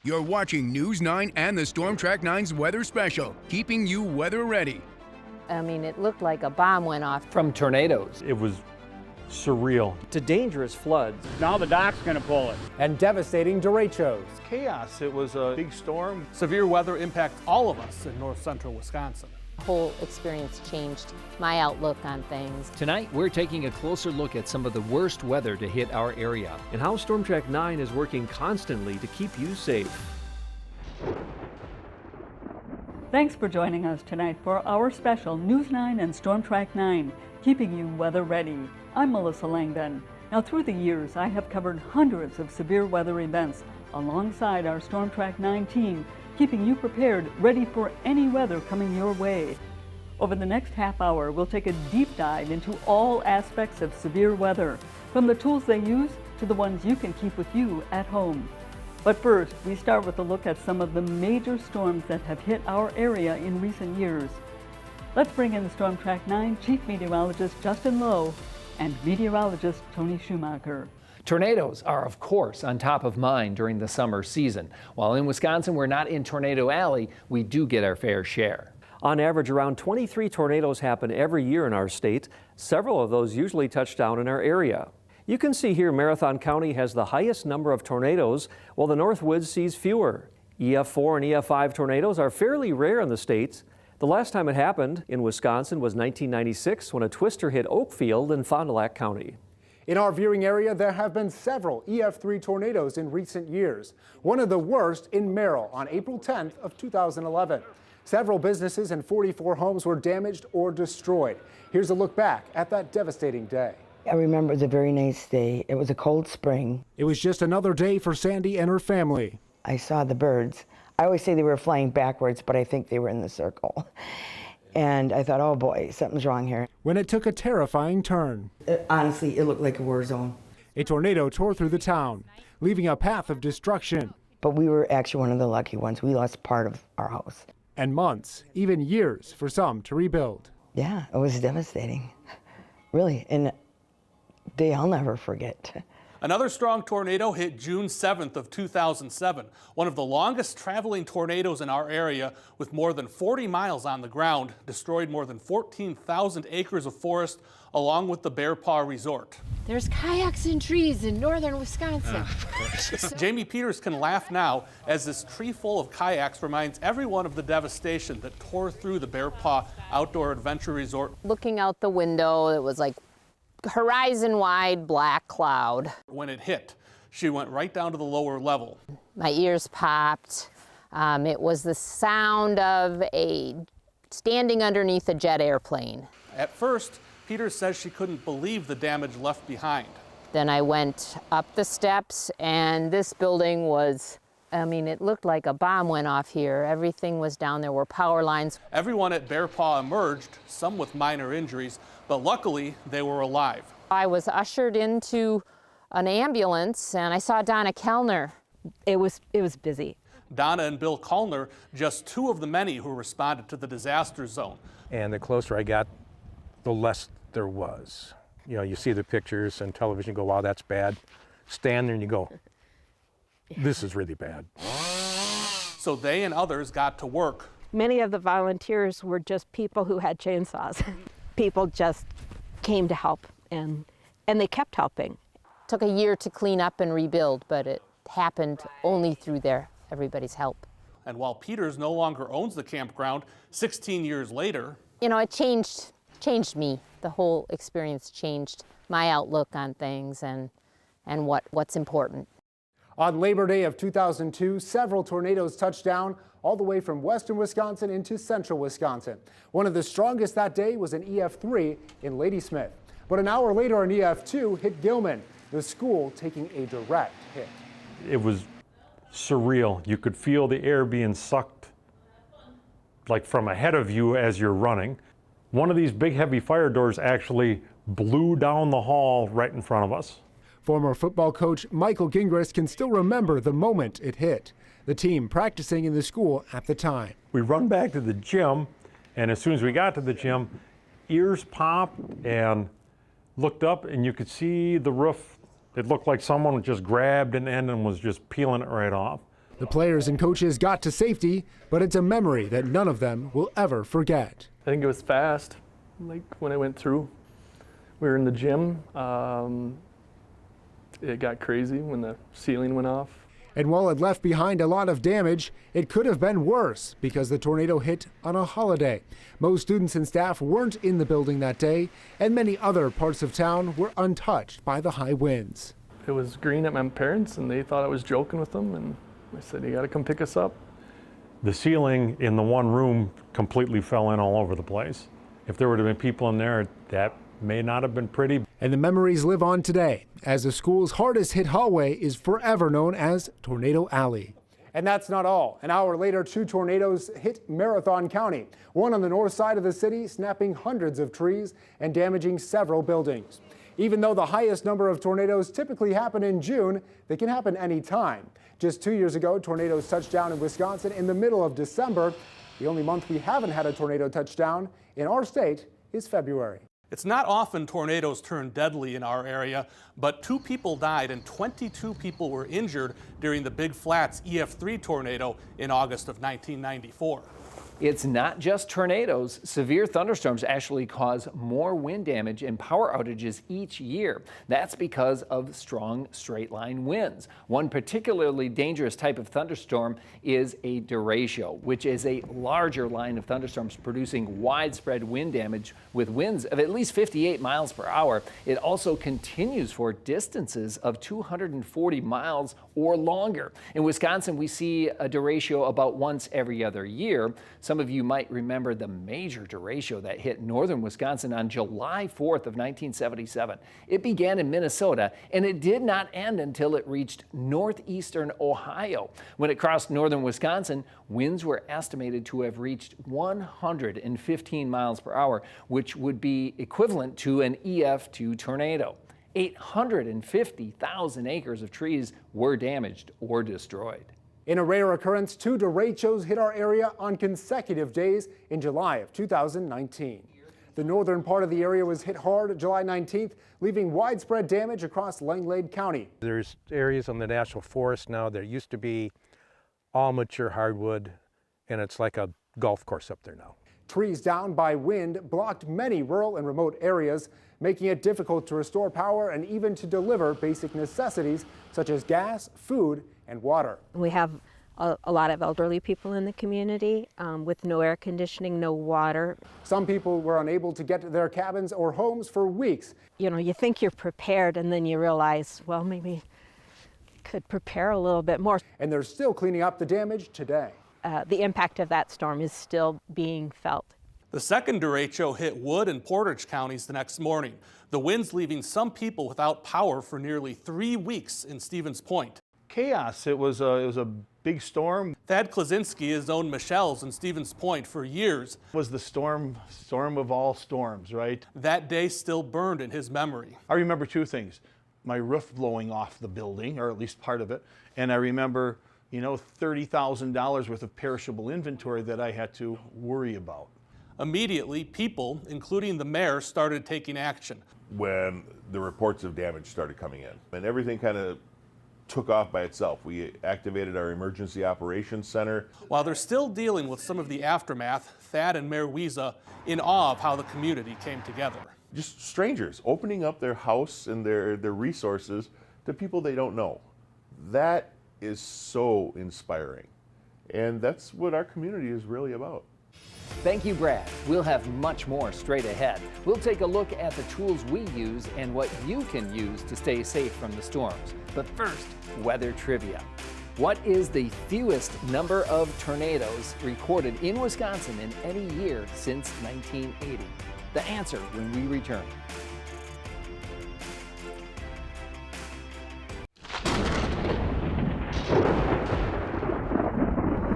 You're watching News 9 and the Storm Track 9's weather special, keeping you weather ready. I mean, it looked like a bomb went off. From tornadoes. It was surreal. To dangerous floods. Now the dock's going to pull it. And devastating derechos. Chaos. It was a big storm. Severe weather impacts all of us in north central Wisconsin. The whole experience changed my outlook on things. Tonight, we're taking a closer look at some of the worst weather to hit our area and how Storm Track 9 is working constantly to keep you safe. Thanks for joining us tonight for our special News 9 and Storm Track 9, keeping you weather ready. I'm Melissa Langdon. Now, through the years, I have covered hundreds of severe weather events alongside our Storm Track 9 team, keeping you prepared, ready for any weather coming your way. Over the next half hour, we'll take a deep dive into all aspects of severe weather, from the tools they use to the ones you can keep with you at home. But first, we start with a look at some of the major storms that have hit our area in recent years. Let's bring in the Storm Track 9 Chief Meteorologist Justin Loew and meteorologist Tony Schumacher. Tornadoes are, of course, on top of mind during the summer season. While in Wisconsin, we're not in Tornado Alley, we do get our fair share. On average, around 23 tornadoes happen every year in our state. Several of those usually touch down in our area. You can see here Marathon County has the highest number of tornadoes, while the Northwoods sees fewer. EF4 and EF5 tornadoes are fairly rare in the states. The last time it happened in Wisconsin was 1996 when a twister hit Oakfield in Fond du Lac County. In our viewing area, there have been several EF3 tornadoes in recent years. One of the worst in Merrill on April 10th of 2011. Several businesses and 44 homes were damaged or destroyed. Here's a look back at that devastating day. I remember it was a very nice day. It was a cold spring. It was just another day for Sandy and her family. I saw the birds. I always say they were flying backwards, but I think they were in the circle. And I thought, oh boy, something's wrong here. When it took a terrifying turn. Honestly, it looked like a war zone. A tornado tore through the town, leaving a path of destruction. But we were actually one of the lucky ones. We lost part of our house. And months, even years, for some to rebuild. Yeah, it was devastating. Really, and day I'll never forget. Another strong tornado hit June 7th of 2007, one of the longest traveling tornadoes in our area, with more than 40 miles on the ground, destroyed more than 14,000 acres of forest along with the Bear Paw Resort. There's kayaks and trees in northern Wisconsin. Jamie Peters can laugh now as this tree full of kayaks reminds everyone of the devastation that tore through the Bear Paw Outdoor Adventure Resort. Looking out the window, it was like horizon-wide black cloud. When it hit, she went right down to the lower level. My ears popped. It was the sound of standing underneath a jet airplane. At first, Peters says she couldn't believe the damage left behind. Then I went up the steps, and this building was, I mean, it looked like a bomb went off here. Everything was down there, were power lines. Everyone at Bear Paw emerged, some with minor injuries, but luckily they were alive. I was ushered into an ambulance, and I saw Donna Kellner. It was busy. Donna and Bill Kellner, just two of the many who responded to the disaster zone. And the closer I got, the less there was. You know, you see the pictures and television, go, wow, that's bad. Stand there and you go, this is really bad. So they and others got to work. Many of the volunteers were just people who had chainsaws. People just came to help, and they kept helping. It took a year to clean up and rebuild, but it happened only through everybody's help. And while Peters no longer owns the campground, 16 years later, you know, it changed me. The whole experience changed my outlook on things and what's important. On Labor Day of 2002, several tornadoes touched down all the way from western Wisconsin into central Wisconsin. One of the strongest that day was an EF3 in Ladysmith. But an hour later, an EF2 hit Gilman, the school taking a direct hit. It was surreal. You could feel the air being sucked like from ahead of you as you're running. One of these big heavy fire doors actually blew down the hall right in front of us. Former football coach Michael Gingras can still remember the moment it hit. The team practicing in the school at the time. We run back to the gym, and as soon as we got to the gym, ears popped and looked up, and you could see the roof. It looked like someone just grabbed an end and was just peeling it right off. The players and coaches got to safety, but it's a memory that none of them will ever forget. I think it was fast, like when I went through. We were in the gym. It got crazy when the ceiling went off. And while it left behind a lot of damage, it could have been worse because the tornado hit on a holiday. Most students and staff weren't in the building that day, and many other parts of town were untouched by the high winds. It was green at my parents, and they thought I was joking with them, and I said, "You got to come pick us up." The ceiling in the one room completely fell in all over the place. If there would have been people in there, that may not have been pretty. And the memories live on today, as the school's hardest hit hallway is forever known as Tornado Alley. And that's not all. An hour later, 2 tornadoes hit Marathon County. One on the north side of the city, snapping hundreds of trees and damaging several buildings. Even though the highest number of tornadoes typically happen in June, they can happen anytime. Just 2 years ago, tornadoes touched down in Wisconsin in the middle of December. The only month we haven't had a tornado touchdown in our state is February. It's not often tornadoes turn deadly in our area, but 2 people died and 22 people were injured during the Big Flats EF3 tornado in August of 1994. It's not just tornadoes. Severe thunderstorms actually cause more wind damage and power outages each year. That's because of strong straight-line winds. One particularly dangerous type of thunderstorm is a derecho, which is a larger line of thunderstorms producing widespread wind damage with winds of at least 58 miles per hour. It also continues for distances of 240 miles or longer. In Wisconsin, we see a derecho about once every other year. Some of you might remember the major derecho that hit northern Wisconsin on July 4th of 1977. It began in Minnesota, and it did not end until it reached northeastern Ohio. When it crossed northern Wisconsin, winds were estimated to have reached 115 miles per hour, which would be equivalent to an EF2 tornado. 850,000 acres of trees were damaged or destroyed. In a rare occurrence, 2 derechos hit our area on consecutive days in July of 2019. The northern part of the area was hit hard July 19th, leaving widespread damage across Langlade County. There's areas on the National Forest now that used to be all mature hardwood, and it's like a golf course up there now. Trees down by wind blocked many rural and remote areas, making it difficult to restore power and even to deliver basic necessities such as gas, food, and water. We have a lot of elderly people in the community with no air conditioning, no water. Some people were unable to get to their cabins or homes for weeks. You know, you think you're prepared and then you realize, well, maybe could prepare a little bit more. And they're still cleaning up the damage today. The impact of that storm is still being felt. The second derecho hit Wood and Portage counties the next morning. The winds leaving some people without power for nearly 3 weeks in Stevens Point. Chaos. It was a big storm. Thad Klaczynski has owned Michelle's in Stevens Point for years. It was the storm of all storms, right? That day still burned in his memory. I remember 2 things. My roof blowing off the building, or at least part of it, and I remember, you know, $30,000 worth of perishable inventory that I had to worry about. Immediately, people, including the mayor, started taking action. When the reports of damage started coming in, and everything kind of took off by itself. We activated our emergency operations center. While they're still dealing with some of the aftermath, Thad and Mayor Wiesa in awe of how the community came together. Just strangers opening up their house and their resources to people they don't know. That is so inspiring. And that's what our community is really about. Thank you, Brad. We'll have much more straight ahead. We'll take a look at the tools we use and what you can use to stay safe from the storms. But first, weather trivia. What is the fewest number of tornadoes recorded in Wisconsin in any year since 1980? The answer when we return.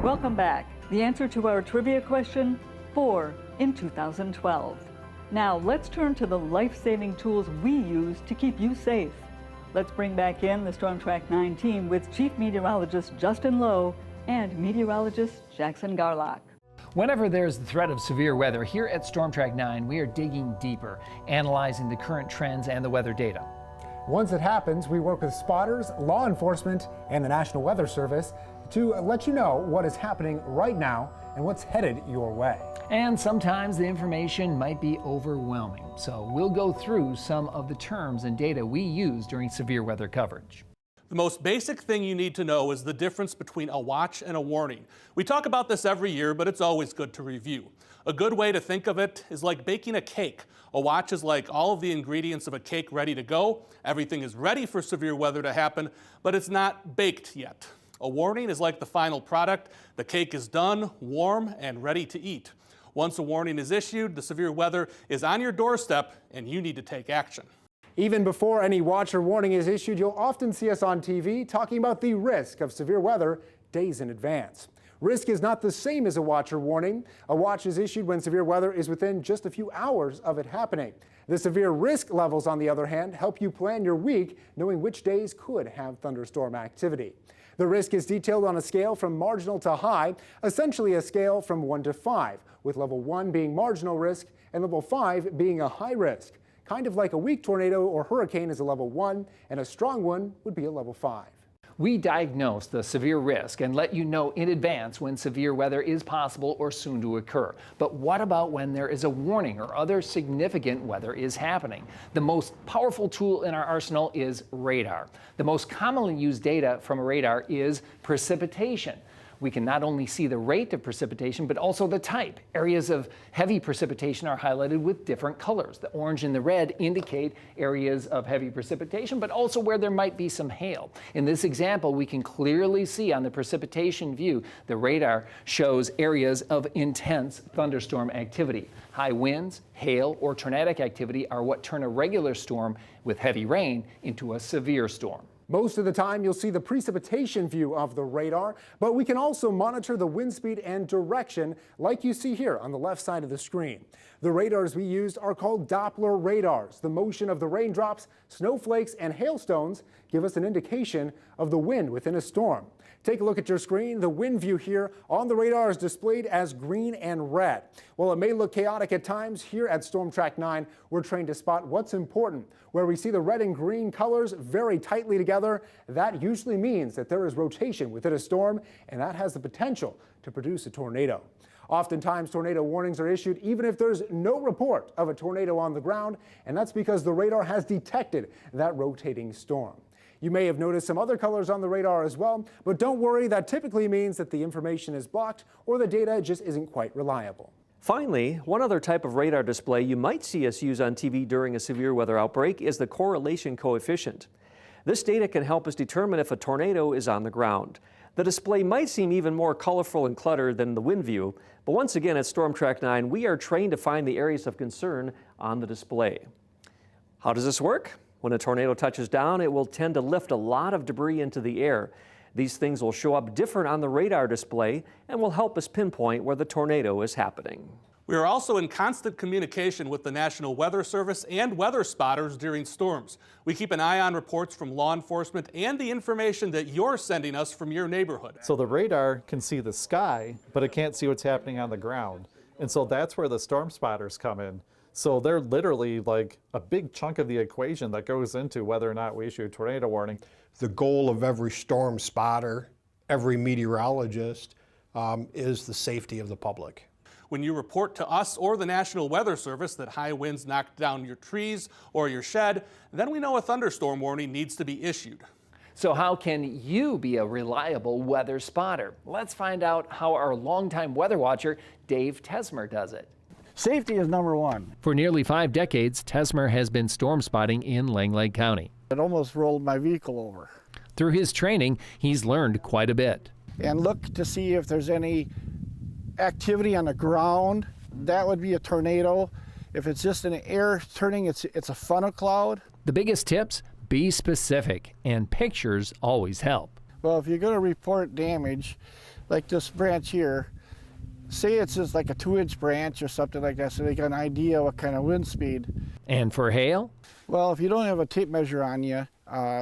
Welcome back. The answer to our trivia question, 4 in 2012. Now let's turn to the life-saving tools we use to keep you safe. Let's bring back in the Storm Track 9 team with Chief Meteorologist Justin Loew and Meteorologist Jackson Garlock. Whenever there's the threat of severe weather, here at Storm Track 9, we are digging deeper, analyzing the current trends and the weather data. Once it happens, we work with spotters, law enforcement, and the National Weather Service. to let you know what is happening right now and what's headed your way. And sometimes the information might be overwhelming, so we'll go through some of the terms and data we use during severe weather coverage. The most basic thing you need to know is the difference between a watch and a warning. We talk about this every year, but it's always good to review. A good way to think of it is like baking a cake. A watch is like all of the ingredients of a cake ready to go. Everything is ready for severe weather to happen, but it's not baked yet. A warning is like the final product. The cake is done, warm, and ready to eat. Once a warning is issued, the severe weather is on your doorstep and you need to take action. Even before any watch or warning is issued, you'll often see us on TV talking about the risk of severe weather days in advance. Risk is not the same as a watch or warning. A watch is issued when severe weather is within just a few hours of it happening. The severe risk levels, on the other hand, help you plan your week, knowing which days could have thunderstorm activity. The risk is detailed on a scale from marginal to high, essentially a scale from 1 to 5, with level 1 being marginal risk and level 5 being a high risk. Kind of like a weak tornado or hurricane is a level 1, and a strong one would be a level 5. We diagnose the severe risk and let you know in advance when severe weather is possible or soon to occur. But what about when there is a warning or other significant weather is happening? The most powerful tool in our arsenal is radar. The most commonly used data from a radar is precipitation. We can not only see the rate of precipitation, but also the type. Areas of heavy precipitation are highlighted with different colors. The orange and the red indicate areas of heavy precipitation, but also where there might be some hail. In this example, we can clearly see on the precipitation view, the radar shows areas of intense thunderstorm activity. High winds, hail, or tornadic activity are what turn a regular storm with heavy rain into a severe storm. Most of the time, you'll see the precipitation view of the radar, but we can also monitor the wind speed and direction like you see here on the left side of the screen. The radars we used are called Doppler radars. The motion of the raindrops, snowflakes, and hailstones give us an indication of the wind within a storm. Take a look at your screen. The wind view here on the radar is displayed as green and red. While it may look chaotic at times, here at Storm Track 9, we're trained to spot what's important. Where we see the red and green colors very tightly together, that usually means that there is rotation within a storm, and that has the potential to produce a tornado. Oftentimes, tornado warnings are issued even if there's no report of a tornado on the ground, and that's because the radar has detected that rotating storm. You may have noticed some other colors on the radar as well, but don't worry, that typically means that the information is blocked or the data just isn't quite reliable. Finally, one other type of radar display you might see us use on TV during a severe weather outbreak is the correlation coefficient. This data can help us determine if a tornado is on the ground. The display might seem even more colorful and cluttered than the wind view, but once again at Storm Track 9, we are trained to find the areas of concern on the display. How does this work? When a tornado touches down, it will tend to lift a lot of debris into the air. These things will show up different on the radar display and will help us pinpoint where the tornado is happening. We are also in constant communication with the National Weather Service and weather spotters during storms. We keep an eye on reports from law enforcement and the information that you're sending us from your neighborhood. So the radar can see the sky, but it can't see what's happening on the ground. And so that's where the storm spotters come in. So they're literally like a big chunk of the equation that goes into whether or not we issue a tornado warning. The goal of every storm spotter, every meteorologist, is the safety of the public. When you report to us or the National Weather Service that high winds knocked down your trees or your shed, then we know a thunderstorm warning needs to be issued. So how can you be a reliable weather spotter? Let's find out how our longtime weather watcher, Dave Tesmer, does it. Safety is number one. For nearly 5 decades, Tesmer has been storm spotting in Langlade County. It almost rolled my vehicle over. Through his training, he's learned quite a bit. And look to see if there's any activity on the ground. That would be a tornado. If it's just an air turning, it's a funnel cloud. The biggest tips, be specific, and pictures always help. Well, if you're going to report damage, like this branch here, say it's just like a 2-inch branch or something like that, so they get an idea what kind of wind speed. And for hail? Well, if you don't have a tape measure on you,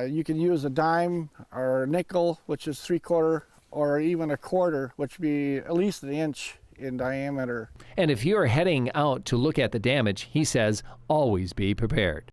you can use a dime or a nickel, which is 3/4, or even a quarter, which would be at least 1 inch in diameter. And if you're heading out to look at the damage, he says, always be prepared.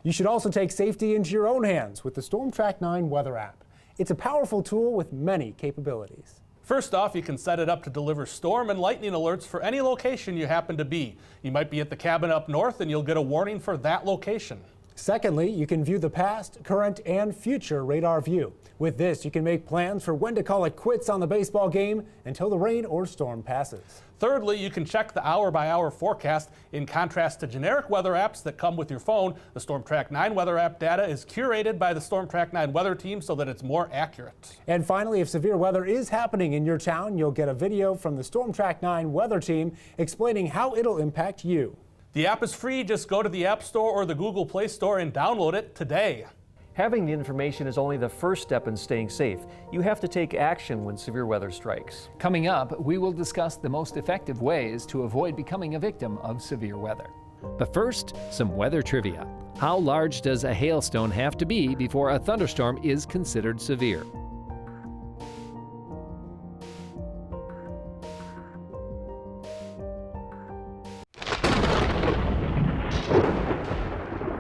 You should also take safety into your own hands with the Storm Track 9 weather app. It's a powerful tool with many capabilities. First off, you can set it up to deliver storm and lightning alerts for any location you happen to be. You might be at the cabin up north and you'll get a warning for that location. Secondly, you can view the past, current, and future radar view. With this, you can make plans for when to call it quits on the baseball game until the rain or storm passes. Thirdly, you can check the hour-by-hour forecast. In contrast to generic weather apps that come with your phone, the Storm Track 9 weather app data is curated by the Storm Track 9 weather team so that it's more accurate. And finally, if severe weather is happening in your town, you'll get a video from the Storm Track 9 weather team explaining how it'll impact you. The app is free. Just go to the App Store or the Google Play Store and download it today. Having the information is only the first step in staying safe. You have to take action when severe weather strikes. Coming up, we will discuss the most effective ways to avoid becoming a victim of severe weather. But first, some weather trivia. How large does a hailstone have to be before a thunderstorm is considered severe?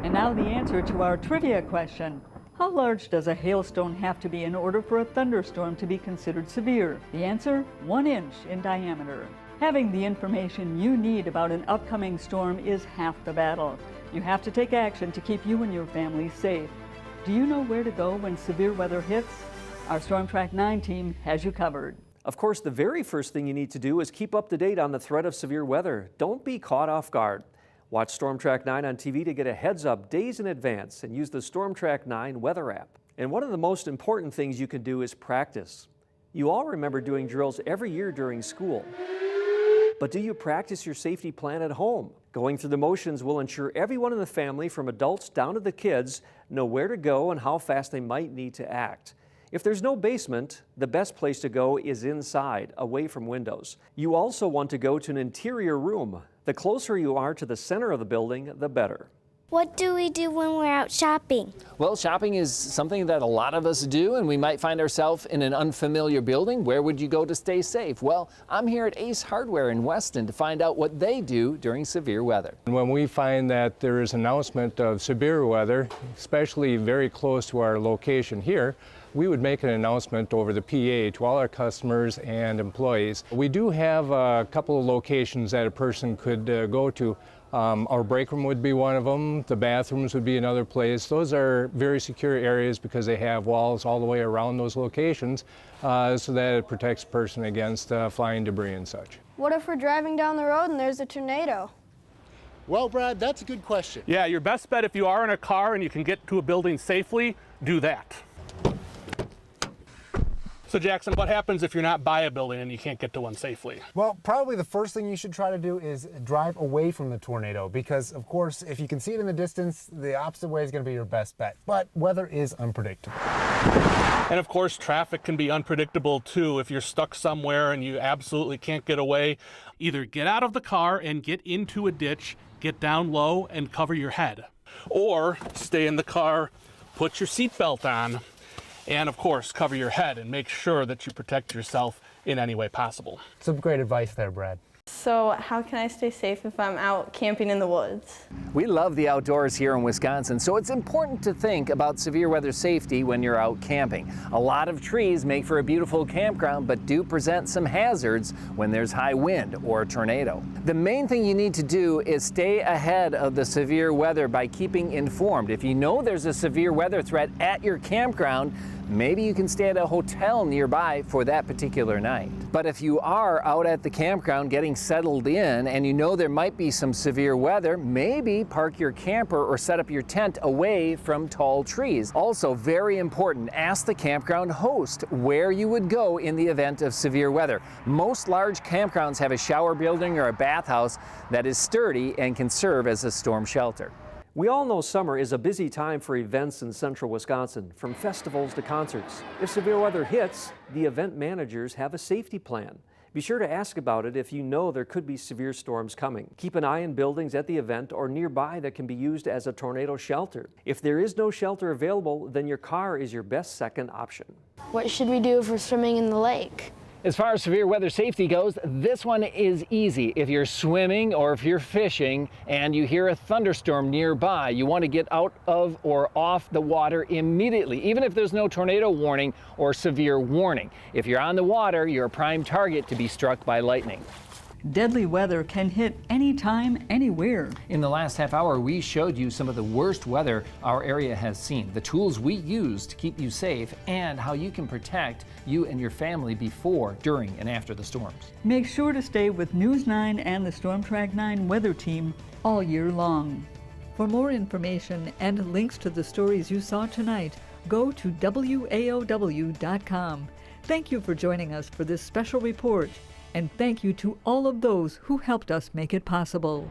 And now the answer to our trivia question. How large does a hailstone have to be in order for a thunderstorm to be considered severe? The answer, 1 inch in diameter. Having the information you need about an upcoming storm is half the battle. You have to take action to keep you and your family safe. Do you know where to go when severe weather hits? Our Storm Track 9 team has you covered. Of course, the very first thing you need to do is keep up to date on the threat of severe weather. Don't be caught off guard. Watch Storm Track 9 on TV to get a heads up days in advance and use the Storm Track 9 weather app. And one of the most important things you can do is practice. You all remember doing drills every year during school. But do you practice your safety plan at home? Going through the motions will ensure everyone in the family, from adults down to the kids, know where to go and how fast they might need to act. If there's no basement, the best place to go is inside, away from windows. You also want to go to an interior room. The closer you are to the center of the building, the better. What do we do when we're out shopping? Well, shopping is something that a lot of us do, and we might find ourselves in an unfamiliar building. Where would you go to stay safe? Well, I'm here at Ace Hardware in Weston to find out what they do during severe weather. When we find that there is an announcement of severe weather, especially very close to our location here, we would make an announcement over the PA to all our customers and employees. We do have a couple of locations that a person could go to. Our break room would be one of them. The bathrooms would be another place. Those are very secure areas because they have walls all the way around those locations so that it protects a person against flying debris and such. What if we're driving down the road and there's a tornado? Well, Brad, that's a good question. Yeah, your best bet, if you are in a car and you can get to a building safely, do that. So Jackson, what happens if you're not by a building and you can't get to one safely? Well, probably the first thing you should try to do is drive away from the tornado because, of course, if you can see it in the distance, the opposite way is going to be your best bet. But weather is unpredictable. And of course, traffic can be unpredictable too. If you're stuck somewhere and you absolutely can't get away, either get out of the car and get into a ditch, get down low and cover your head. Or stay in the car, put your seatbelt on, and of course, cover your head and make sure that you protect yourself in any way possible. Some great advice there, Brad. So how can I stay safe if I'm out camping in the woods? We love the outdoors here in Wisconsin, so it's important to think about severe weather safety when you're out camping. A lot of trees make for a beautiful campground, but do present some hazards when there's high wind or a tornado. The main thing you need to do is stay ahead of the severe weather by keeping informed. If you know there's a severe weather threat at your campground, maybe you can stay at a hotel nearby for that particular night. But if you are out at the campground getting settled in and you know there might be some severe weather, maybe park your camper or set up your tent away from tall trees. Also, very important, ask the campground host where you would go in the event of severe weather. Most large campgrounds have a shower building or a bathhouse that is sturdy and can serve as a storm shelter. We all know summer is a busy time for events in central Wisconsin, from festivals to concerts. If severe weather hits, the event managers have a safety plan. Be sure to ask about it if you know there could be severe storms coming. Keep an eye on buildings at the event or nearby that can be used as a tornado shelter. If there is no shelter available, then your car is your best second option. What should we do if we're swimming in the lake? As far as severe weather safety goes, this one is easy. If you're swimming or if you're fishing and you hear a thunderstorm nearby, you want to get out of or off the water immediately, even if there's no tornado warning or severe warning. If you're on the water, you're a prime target to be struck by lightning. Deadly weather can hit anytime, anywhere. In the last half hour, we showed you some of the worst weather our area has seen, the tools we use to keep you safe, and how you can protect you and your family before, during, and after the storms. Make sure to stay with News 9 and the Storm Track 9 weather team all year long. For more information and links to the stories you saw tonight, go to WAOW.com. Thank you for joining us for this special report. And thank you to all of those who helped us make it possible.